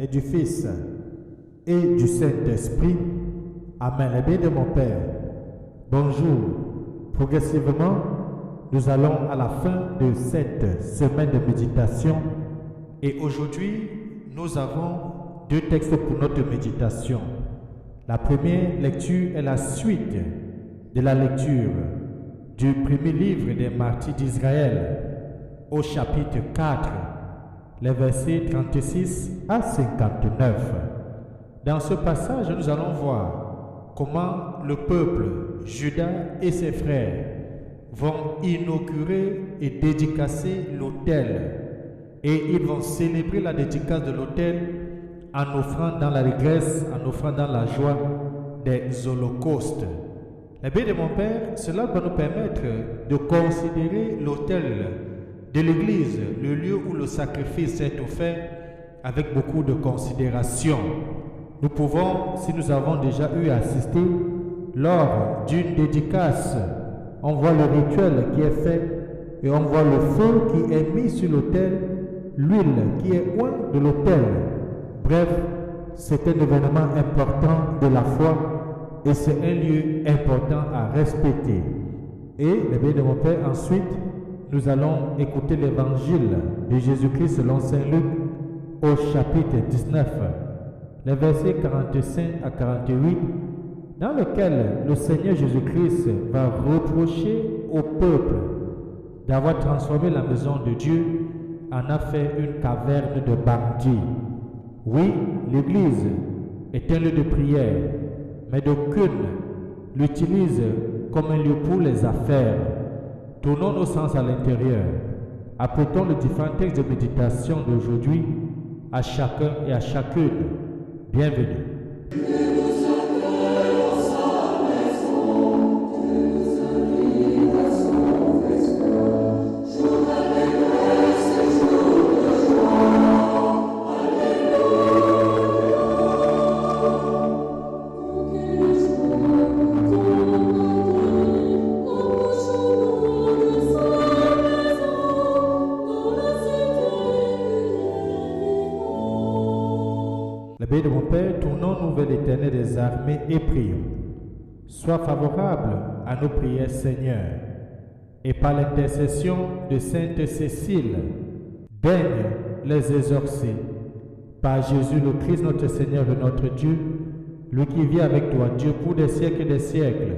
et du Fils et du Saint-Esprit. Amen. Le bien de mon Père. Bonjour. Progressivement, nous allons à la fin de cette semaine de méditation et aujourd'hui, nous avons deux textes pour notre méditation. La première lecture est la suite de la lecture du premier livre des martyrs d'Israël au chapitre 4, les versets 36 à 59. Dans ce passage, nous allons voir comment le peuple, Juda et ses frères, vont inaugurer et dédicacer l'autel. Et ils vont célébrer la dédicace de l'autel en offrant dans l'allégresse, en offrant dans la joie des holocaustes. Le bien de mon Père, cela va nous permettre de considérer l'autel de l'Église, le lieu où le sacrifice est offert, avec beaucoup de considération. Nous pouvons, si nous avons déjà eu à assister, lors d'une dédicace, on voit le rituel qui est fait et on voit le feu qui est mis sur l'autel, l'huile qui est loin de l'autel. Bref, c'est un événement important de la foi et c'est un lieu important à respecter. Et, le bien de mon Père, ensuite, nous allons écouter l'évangile de Jésus-Christ selon Saint Luc au chapitre 19, les versets 45 à 48, dans lequel le Seigneur Jésus-Christ va reprocher au peuple d'avoir transformé la maison de Dieu en a fait une caverne de bandits. Oui, l'Église est un lieu de prière, mais d'aucuns l'utilisent comme un lieu pour les affaires. Tournons nos sens à l'intérieur. Apprêtons les différents textes de méditation d'aujourd'hui à chacun et à chacune. Bienvenue. De mon Père, tournons-nous vers l'Éternel des armées et prions. Sois favorable à nos prières, Seigneur, et par l'intercession de Sainte Cécile, daigne les exorcer. Par Jésus le Christ, notre Seigneur et notre Dieu, lui qui vit avec toi, Dieu, pour des siècles et des siècles.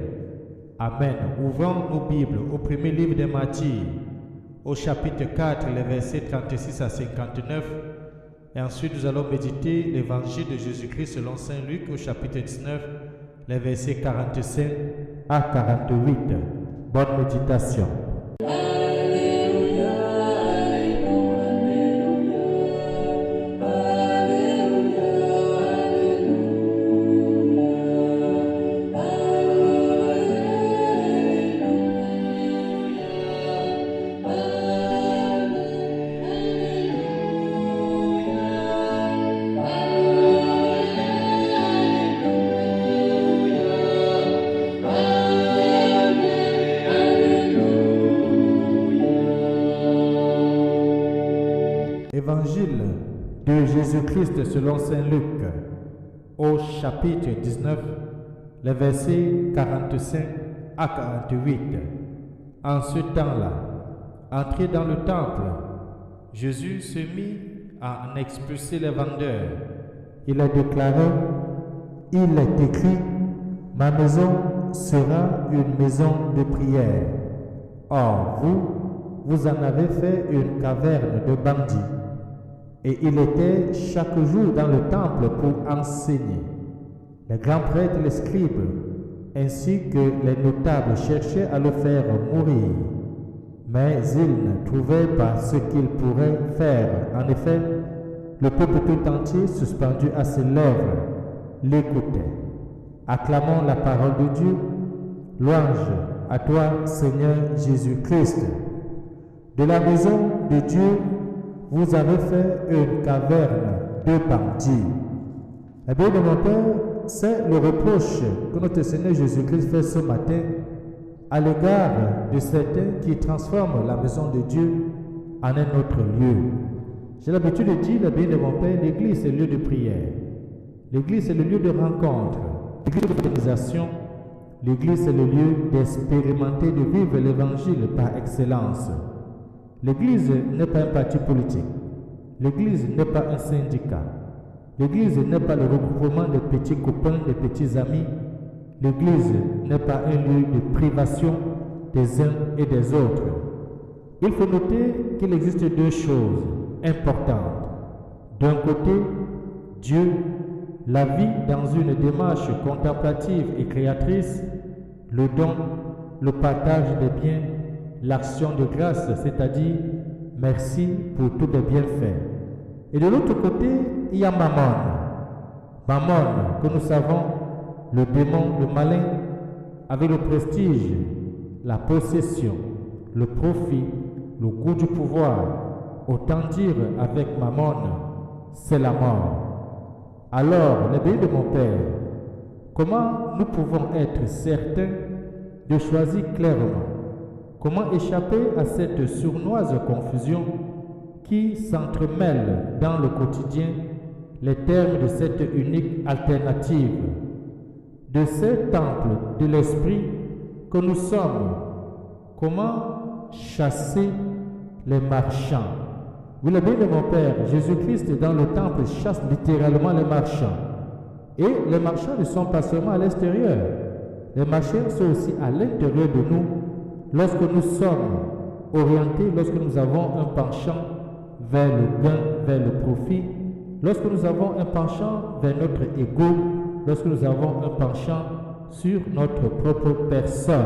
Amen. Ouvrons nos Bibles au premier livre des martyrs, au chapitre 4, les versets 36 à 59. Et ensuite, nous allons méditer l'évangile de Jésus-Christ selon Saint Luc au chapitre 19, les versets 45 à 48. Bonne méditation. Évangile de Jésus-Christ selon Saint Luc, au chapitre 19, les versets 45 à 48. En ce temps-là, entré dans le temple, Jésus se mit à en expulser les vendeurs. Il a déclaré, « Il est écrit, ma maison sera une maison de prière. Or, vous en avez fait une caverne de bandits. » Et il était chaque jour dans le temple pour enseigner. Les grands prêtres et les scribes, ainsi que les notables, cherchaient à le faire mourir. Mais ils ne trouvaient pas ce qu'ils pourraient faire. En effet, le peuple tout entier, suspendu à ses lèvres, l'écoutait. Acclamons la parole de Dieu. Louange à toi, Seigneur Jésus-Christ. De la maison de Dieu, vous avez fait une caverne de bandits. Eh bien, de mon Père, c'est le reproche que notre Seigneur Jésus-Christ fait ce matin à l'égard de certains qui transforment la maison de Dieu en un autre lieu. J'ai l'habitude de dire, le bien de mon Père, l'église est le lieu de prière. L'église est le lieu de rencontre. L'église est l'organisation. L'église est le lieu d'expérimenter, de vivre l'évangile par excellence. L'église n'est pas un parti politique. L'église n'est pas un syndicat. L'église n'est pas le regroupement de petits copains, de petits amis. L'église n'est pas un lieu de privation des uns et des autres. Il faut noter qu'il existe deux choses importantes. D'un côté, Dieu, la vie dans une démarche contemplative et créatrice, le don, le partage des biens, l'action de grâce, c'est-à-dire merci pour tous les bienfaits. Et de l'autre côté, il y a Mammon. Mammon, que nous savons, le démon, le malin, avec le prestige, la possession, le profit, le goût du pouvoir. Autant dire avec Mammon, c'est la mort. Alors, les bénis de mon Père, comment nous pouvons être certains de choisir clairement? Comment échapper à cette sournoise confusion qui s'entremêle dans le quotidien les termes de cette unique alternative, de ces temples de l'esprit que nous sommes? Comment chasser les marchands? Oui, le bien de mon Père, Jésus-Christ dans le temple chasse littéralement les marchands. Et les marchands ne sont pas seulement à l'extérieur. Les marchands sont aussi à l'intérieur de nous. Lorsque nous sommes orientés, lorsque nous avons un penchant vers le gain, vers le profit, lorsque nous avons un penchant vers notre ego, lorsque nous avons un penchant sur notre propre personne.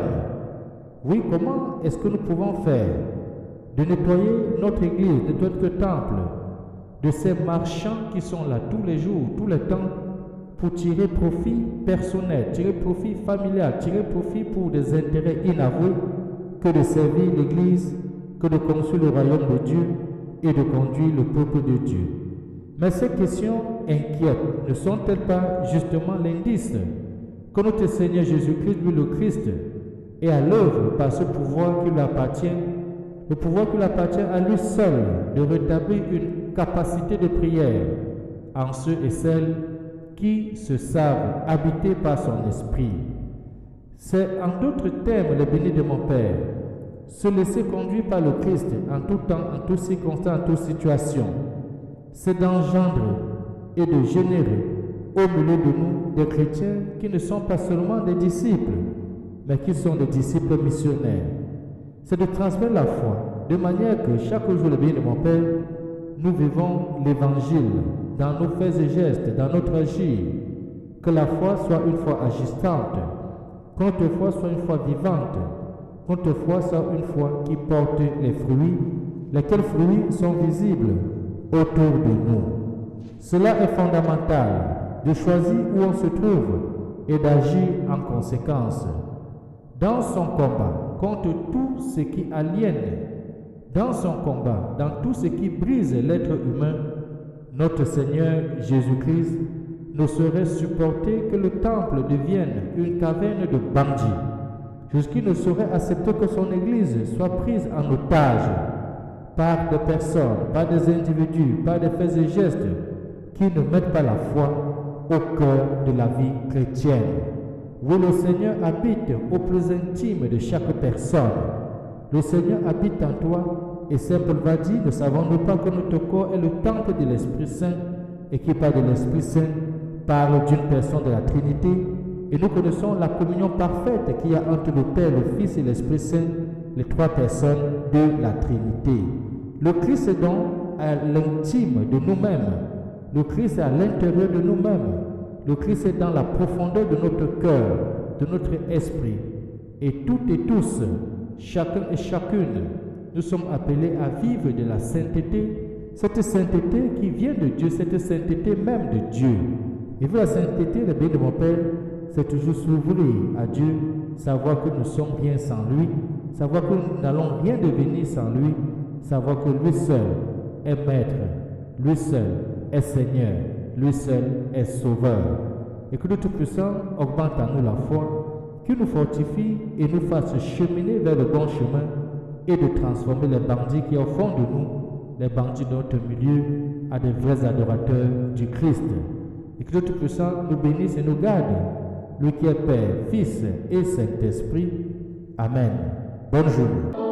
Oui, comment est-ce que nous pouvons faire de nettoyer notre église, de notre temple, de ces marchands qui sont là tous les jours, tous les temps, pour tirer profit personnel, tirer profit familial, tirer profit pour des intérêts inavoués, que de servir l'Église, que de construire le royaume de Dieu et de conduire le peuple de Dieu. Mais ces questions inquiètes ne sont-elles pas justement l'indice que notre Seigneur Jésus-Christ, lui le Christ, est à l'œuvre par ce pouvoir qui lui appartient, le pouvoir qui lui appartient à lui seul de rétablir une capacité de prière en ceux et celles qui se savent habités par son esprit. C'est en d'autres termes, les bénis de mon Père, se laisser conduire par le Christ en tout temps, en toutes circonstances, en toutes situations. C'est d'engendrer et de générer au milieu de nous des chrétiens qui ne sont pas seulement des disciples, mais qui sont des disciples missionnaires. C'est de transmettre la foi, de manière que chaque jour, les bénis de mon Père, nous vivons l'évangile dans nos faits et gestes, dans notre agir, que la foi soit une foi agissante, que notre foi soit une foi vivante, que notre foi soit une foi qui porte les fruits, lesquels fruits sont visibles autour de nous. Cela est fondamental de choisir où on se trouve et d'agir en conséquence. Dans son combat contre tout ce qui aliène, dans son combat, dans tout ce qui brise l'être humain, notre Seigneur Jésus-Christ ne saurait supporter que le temple devienne une caverne de bandits. Jusqu'il ne saurait accepter que son Église soit prise en otage par des personnes, par des individus, par des faits et gestes qui ne mettent pas la foi au cœur de la vie chrétienne. Oui, le Seigneur habite au plus intime de chaque personne. Le Seigneur habite en toi et Saint Paul va dire, ne savons-nous pas que notre corps est le temple de l'Esprit Saint et qui par de l'Esprit Saint parle d'une personne de la Trinité, et nous connaissons la communion parfaite qu'il y a entre le Père, le Fils et l'Esprit Saint, les trois personnes de la Trinité. Le Christ est donc à l'intime de nous-mêmes. Le Christ est à l'intérieur de nous-mêmes. Le Christ est dans la profondeur de notre cœur, de notre esprit. Et toutes et tous, chacun et chacune, nous sommes appelés à vivre de la sainteté, cette sainteté qui vient de Dieu, cette sainteté même de Dieu. Et vous, la sainteté, le bien de mon Père, c'est toujours s'ouvrir à Dieu, savoir que nous sommes rien sans lui, savoir que nous n'allons rien devenir sans lui, savoir que lui seul est maître, lui seul est Seigneur, lui seul est Sauveur. Et que le Tout-Puissant augmente en nous la foi, qu'il nous fortifie et nous fasse cheminer vers le bon chemin et de transformer les bandits qui au fond de nous les bandits de notre milieu à des vrais adorateurs du Christ. Et que le Tout-Puissant nous bénisse et nous garde, lui qui est Père, Fils et Saint-Esprit. Amen. Bonne journée.